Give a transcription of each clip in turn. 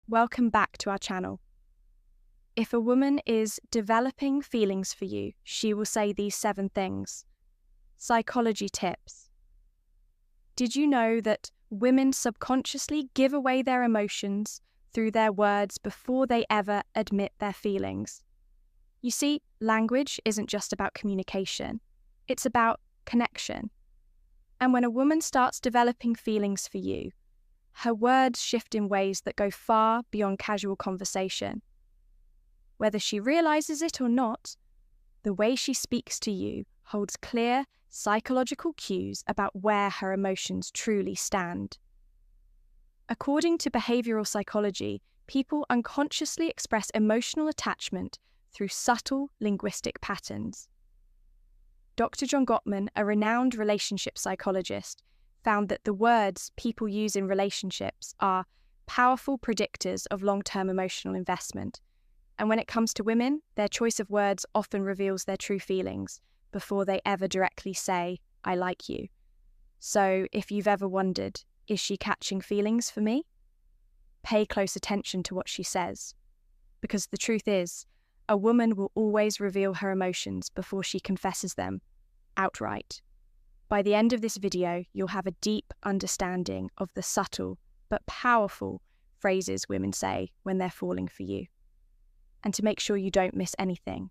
Welcome back to our channel. If a woman is developing feelings for you, she will say these 7 things. Psychology tips. Did you know that women subconsciously give away their emotions through their words before they ever admit their feelings? You see, language isn't just about communication, it's about connection. And when a woman starts developing feelings for you, her words shift in ways that go far beyond casual conversation. Whether she realizes it or not, the way she speaks to you holds clear psychological cues about where her emotions truly stand. According to behavioral psychology, people unconsciously express emotional attachment through subtle linguistic patterns. Dr. John Gottman, a renowned relationship psychologist, found that the words people use in relationships are powerful predictors of long-term emotional investment. And when it comes to women, their choice of words often reveals their true feelings before they ever directly say, "I like you." So if you've ever wondered, is she catching feelings for me? Pay close attention to what she says. Because the truth is, a woman will always reveal her emotions before she confesses them outright. By the end of this video, you'll have a deep understanding of the subtle but powerful phrases women say when they're falling for you. And to make sure you don't miss anything,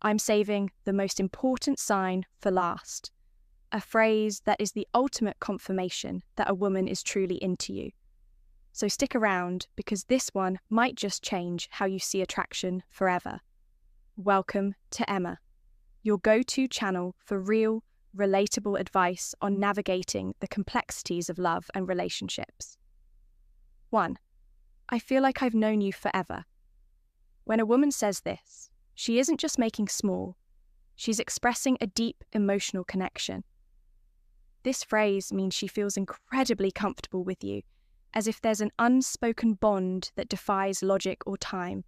I'm saving the most important sign for last, a phrase that is the ultimate confirmation that a woman is truly into you. So stick around, because this one might just change how you see attraction forever. Welcome to Emma, your go-to channel for real, relatable advice on navigating the complexities of love and relationships. 1. I feel like I've known you forever. When a woman says this, she isn't just making small, she's expressing a deep emotional connection. This phrase means she feels incredibly comfortable with you, as if there's an unspoken bond that defies logic or time.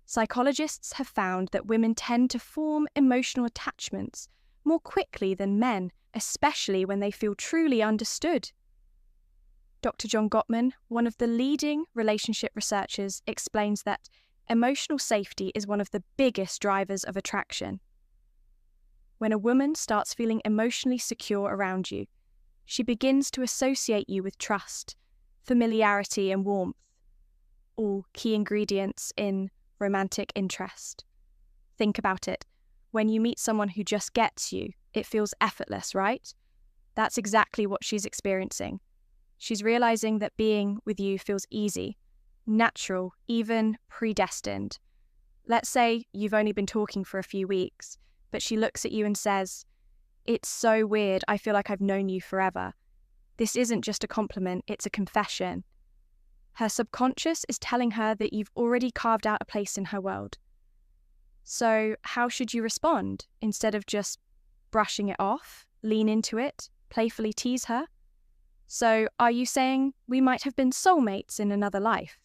Psychologists have found that women tend to form emotional attachments more quickly than men, especially when they feel truly understood. Dr. John Gottman, one of the leading relationship researchers, explains that emotional safety is one of the biggest drivers of attraction. When a woman starts feeling emotionally secure around you, she begins to associate you with trust, familiarity, and warmth, all key ingredients in romantic interest. Think about it. When you meet someone who just gets you, it feels effortless, right? That's exactly what she's experiencing. She's realizing that being with you feels easy, natural, even predestined. Let's say you've only been talking for a few weeks, but she looks at you and says, "It's so weird, I feel like I've known you forever." This isn't just a compliment, it's a confession. Her subconscious is telling her that you've already carved out a place in her world. So how should you respond? Instead of just brushing it off, lean into it, playfully tease her? So are you saying we might have been soulmates in another life?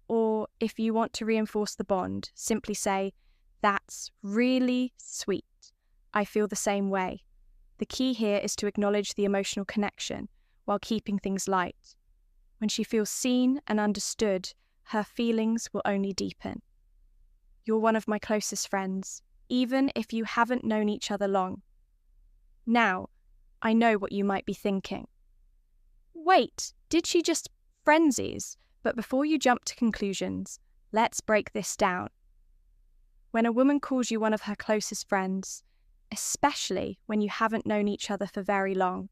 Or if you want to reinforce the bond, simply say, "That's really sweet. I feel the same way." The key here is to acknowledge the emotional connection while keeping things light. When she feels seen and understood, her feelings will only deepen. You're one of my closest friends, even if you haven't known each other long. Now, I know what you might be thinking. Wait, did she just frenzies? But before you jump to conclusions, let's break this down. When a woman calls you one of her closest friends, especially when you haven't known each other for very long,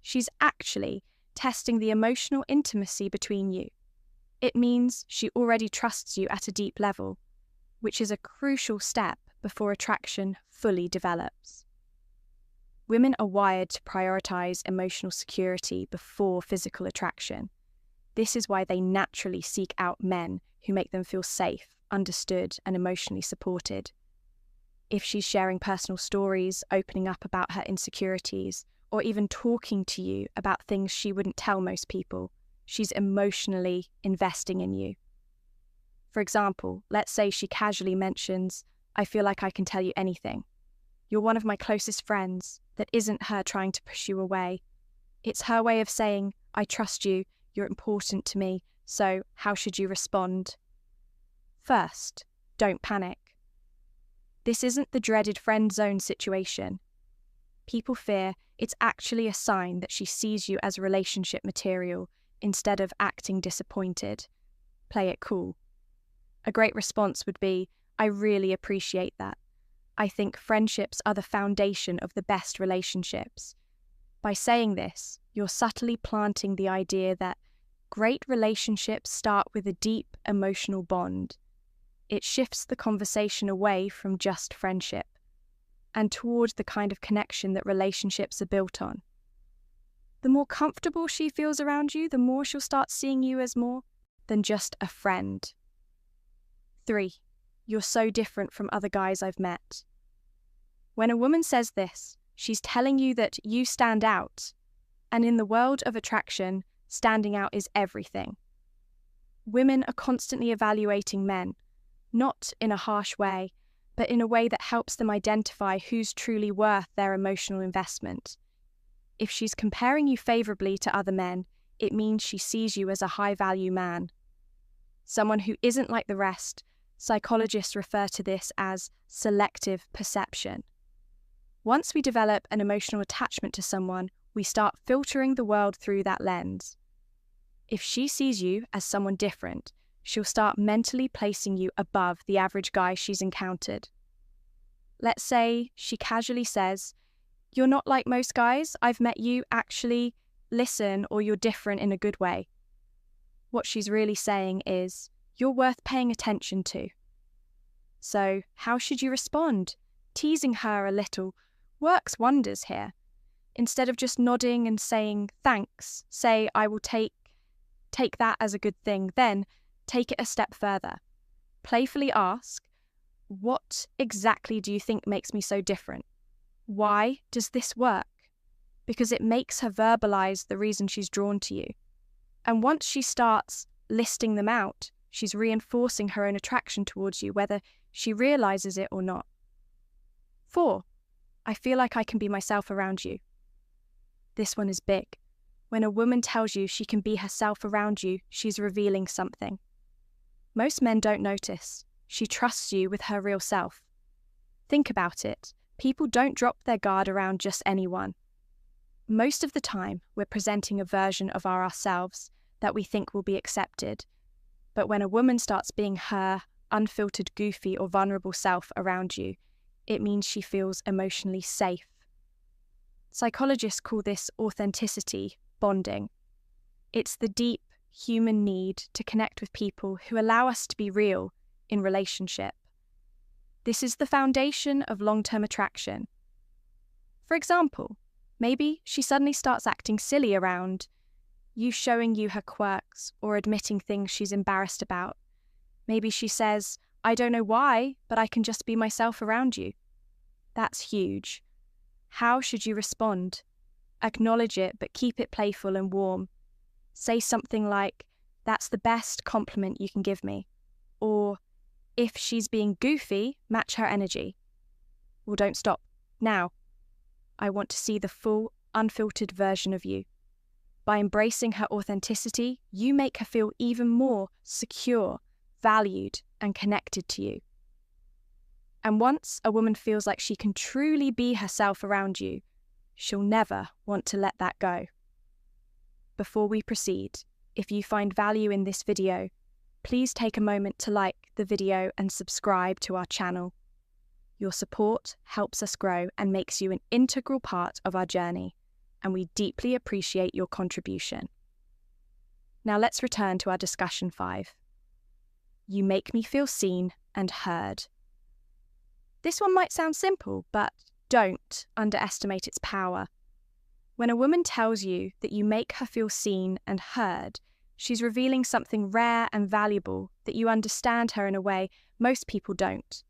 she's actually testing the emotional intimacy between you. It means she already trusts you at a deep level, which is a crucial step before attraction fully develops. Women are wired to prioritize emotional security before physical attraction. This is why they naturally seek out men who make them feel safe, understood, and emotionally supported. If she's sharing personal stories, opening up about her insecurities, or even talking to you about things she wouldn't tell most people, she's emotionally investing in you. For example, let's say she casually mentions, "I feel like I can tell you anything. You're one of my closest friends." That isn't her trying to push you away. It's her way of saying, "I trust you, you're important to me, So, how should you respond? First, don't panic. This isn't the dreaded friend zone situation. People fear it's actually a sign that she sees you as relationship material instead of acting disappointed. Play it cool. A great response would be, I really appreciate that. I think friendships are the foundation of the best relationships. By saying this, you're subtly planting the idea that great relationships start with a deep emotional bond. It shifts the conversation away from just friendship and toward the kind of connection that relationships are built on. The more comfortable she feels around you, the more she'll start seeing you as more than just a friend. 3. You're so different from other guys I've met. When a woman says this, she's telling you that you stand out, and in the world of attraction, standing out is everything. Women are constantly evaluating men, not in a harsh way, but in a way that helps them identify who's truly worth their emotional investment. If she's comparing you favorably to other men, it means she sees you as a high-value man. Someone who isn't like the rest. Psychologists refer to this as selective perception. Once we develop an emotional attachment to someone, we start filtering the world through that lens. If she sees you as someone different, she'll start mentally placing you above the average guy she's encountered. Let's say she casually says, "You're not like most guys I've met you, actually, listen, or you're different in a good way." What she's really saying is, you're worth paying attention to. So, how should you respond? Teasing her a little works wonders here. Instead of just nodding and saying thanks, say, "I will take that as a good thing," then take it a step further. Playfully ask, "What exactly do you think makes me so different? Why does this work?" Because it makes her verbalize the reason she's drawn to you. And once she starts listing them out, she's reinforcing her own attraction towards you, whether she realizes it or not. 4. I feel like I can be myself around you. This one is big. When a woman tells you she can be herself around you, she's revealing something. Most men don't notice. She trusts you with her real self. Think about it. People don't drop their guard around just anyone. Most of the time, we're presenting a version of ourselves that we think will be accepted. But when a woman starts being her unfiltered, goofy, or vulnerable self around you, it means she feels emotionally safe. Psychologists call this authenticity bonding. It's the deep human need to connect with people who allow us to be real in relationship. This is the foundation of long-term attraction. For example, maybe she suddenly starts acting silly around you, showing you her quirks or admitting things she's embarrassed about. Maybe she says, "I don't know why, but I can just be myself around you." That's huge. How should you respond? Acknowledge it, but keep it playful and warm. Say something like, "That's the best compliment you can give me." Or, if she's being goofy, match her energy. Well, don't stop. Now, I want to see the full, unfiltered version of you. By embracing her authenticity, you make her feel even more secure, valued, and connected to you. And once a woman feels like she can truly be herself around you, she'll never want to let that go. Before we proceed, if you find value in this video, please take a moment to like the video and subscribe to our channel. Your support helps us grow and makes you an integral part of our journey, and we deeply appreciate your contribution. Now let's return to our discussion 5. You make me feel seen and heard. This one might sound simple, but don't underestimate its power. When a woman tells you that you make her feel seen and heard, she's revealing something rare and valuable that you understand her in a way most people don't.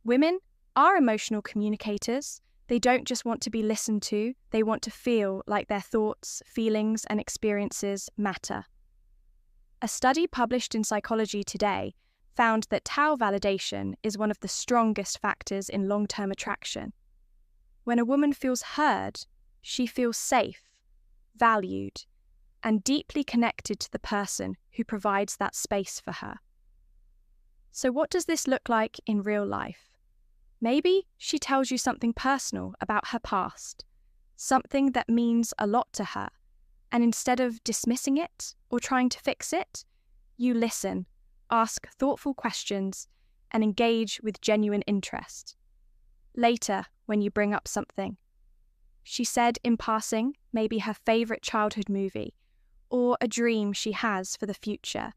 Women are emotional communicators. They don't just want to be listened to, they want to feel like their thoughts, feelings, and experiences matter. A study published in Psychology Today found that tau validation is one of the strongest factors in long-term attraction. When a woman feels heard, she feels safe, valued, and deeply connected to the person who provides that space for her. So what does this look like in real life? Maybe she tells you something personal about her past, something that means a lot to her, and instead of dismissing it or trying to fix it, you listen, ask thoughtful questions, and engage with genuine interest. Later, when you bring up something, she said in passing maybe her favourite childhood movie or a dream she has for the future.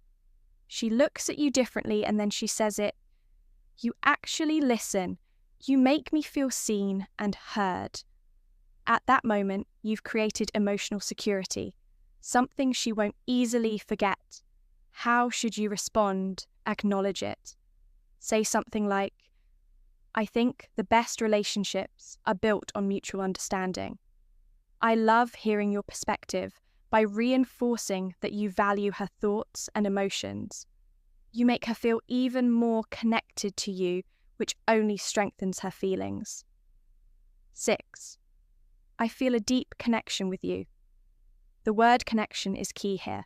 She looks at you differently and then she says it. You actually listen. You make me feel seen and heard. At that moment, you've created emotional security, something she won't easily forget. How should you respond? Acknowledge it. Say something like, I think the best relationships are built on mutual understanding. I love hearing your perspective by reinforcing that you value her thoughts and emotions. You make her feel even more connected to you, which only strengthens her feelings. 6. I feel a deep connection with you. The word connection is key here.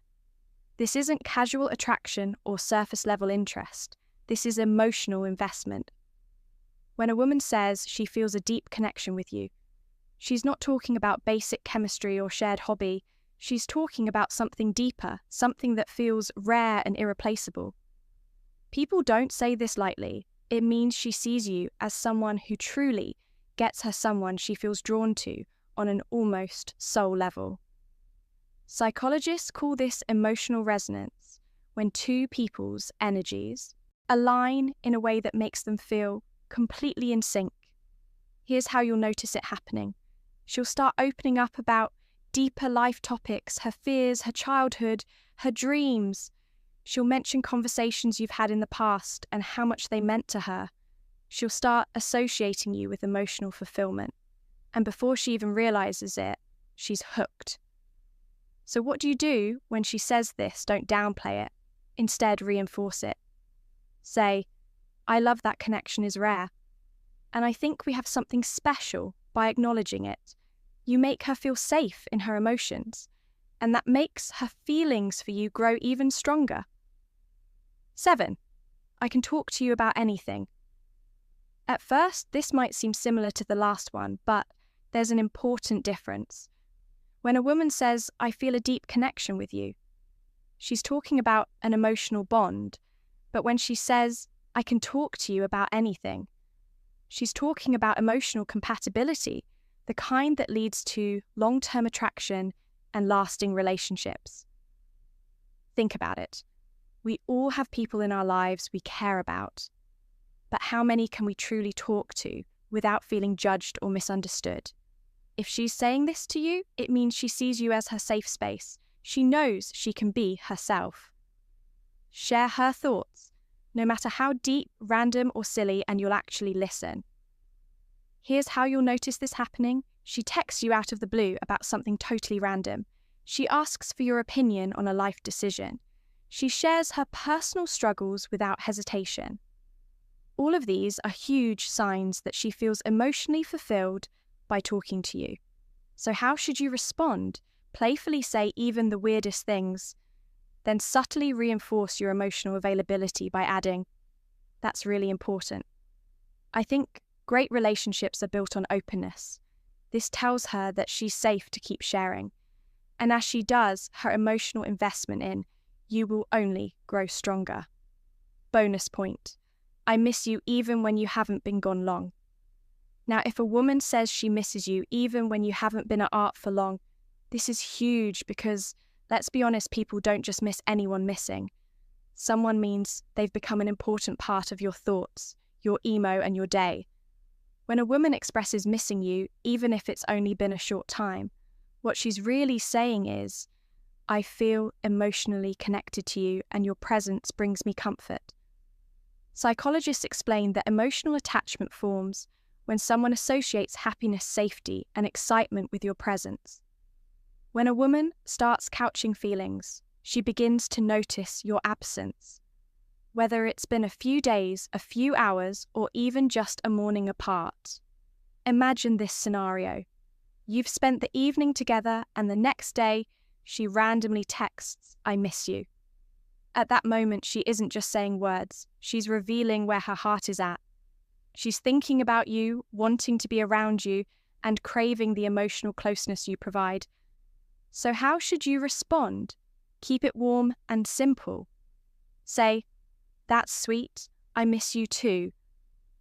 This isn't casual attraction or surface-level interest. This is emotional investment. When a woman says she feels a deep connection with you, she's not talking about basic chemistry or shared hobby. She's talking about something deeper, something that feels rare and irreplaceable. People don't say this lightly. It means she sees you as someone who truly gets her someone she feels drawn to on an almost soul level. Psychologists call this emotional resonance, when two people's energies align in a way that makes them feel completely in sync. Here's how you'll notice it happening. She'll start opening up about deeper life topics, her fears, her childhood, her dreams. She'll mention conversations you've had in the past and how much they meant to her. She'll start associating you with emotional fulfillment. And before she even realizes it, she's hooked. So what do you do when she says this? Don't downplay it. Instead, reinforce it. Say, I love that connection is rare. And I think we have something special by acknowledging it. You make her feel safe in her emotions, and that makes her feelings for you grow even stronger. 7. I can talk to you about anything. At first, this might seem similar to the last one, but there's an important difference. When a woman says, I feel a deep connection with you, she's talking about an emotional bond, but when she says, I can talk to you about anything, she's talking about emotional compatibility, the kind that leads to long-term attraction and lasting relationships. Think about it. We all have people in our lives we care about, but how many can we truly talk to without feeling judged or misunderstood? If she's saying this to you, it means she sees you as her safe space. She knows she can be herself. Share her thoughts, no matter how deep, random, or silly, and you'll actually listen. Here's how you'll notice this happening. She texts you out of the blue about something totally random. She asks for your opinion on a life decision. She shares her personal struggles without hesitation. All of these are huge signs that she feels emotionally fulfilled by talking to you. So how should you respond? Playfully say even the weirdest things, then subtly reinforce your emotional availability by adding, that's really important. I think great relationships are built on openness. This tells her that she's safe to keep sharing. And as she does, her emotional investment in you will only grow stronger. Bonus point. I miss you even when you haven't been gone long. Now, if a woman says she misses you even when you haven't been at art for long, this is huge because, let's be honest, people don't just miss anyone missing. Someone means they've become an important part of your thoughts, your emo, and your day. When a woman expresses missing you, even if it's only been a short time, what she's really saying is, I feel emotionally connected to you and your presence brings me comfort. Psychologists explain that emotional attachment forms when someone associates happiness, safety, and excitement with your presence. When a woman starts couching feelings, she begins to notice your absence. Whether it's been a few days, a few hours, or even just a morning apart. Imagine this scenario. You've spent the evening together and the next day she randomly texts, "I miss you." At that moment, she isn't just saying words, she's revealing where her heart is at. She's thinking about you, wanting to be around you, and craving the emotional closeness you provide. So how should you respond? Keep it warm and simple. Say, "That's sweet, I miss you too."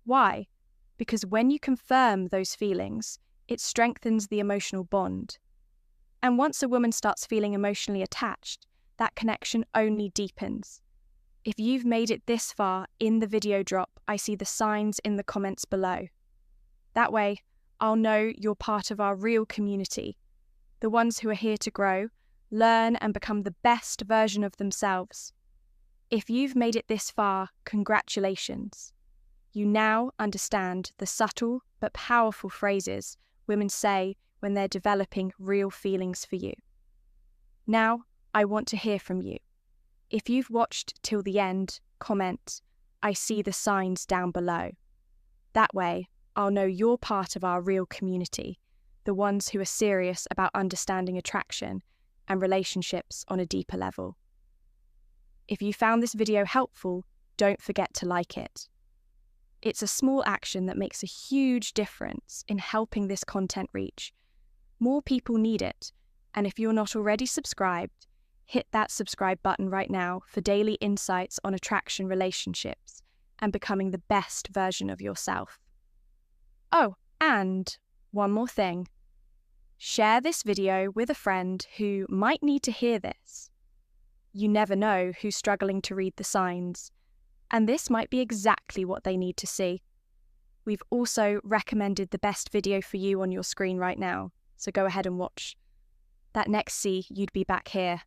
Why? Because when you confirm those feelings, it strengthens the emotional bond. And once a woman starts feeling emotionally attached, that connection only deepens. If you've made it this far in the video drop, I see the signs in the comments below. That way, I'll know you're part of our real community, the ones who are here to grow, learn, and become the best version of themselves. If you've made it this far, congratulations. You now understand the subtle but powerful phrases women say when they're developing real feelings for you. Now, I want to hear from you. If you've watched till the end, comment, "I see the signs down below." That way, I'll know you're part of our real community, the ones who are serious about understanding attraction and relationships on a deeper level. If you found this video helpful, don't forget to like it. It's a small action that makes a huge difference in helping this content reach. More people need it, and if you're not already subscribed, hit that subscribe button right now for daily insights on attraction relationships and becoming the best version of yourself. Oh, and one more thing. Share this video with a friend who might need to hear this. You never know who's struggling to read the signs, and this might be exactly what they need to see. We've also recommended the best video for you on your screen right now, so go ahead and watch. That next see, you'd be back here.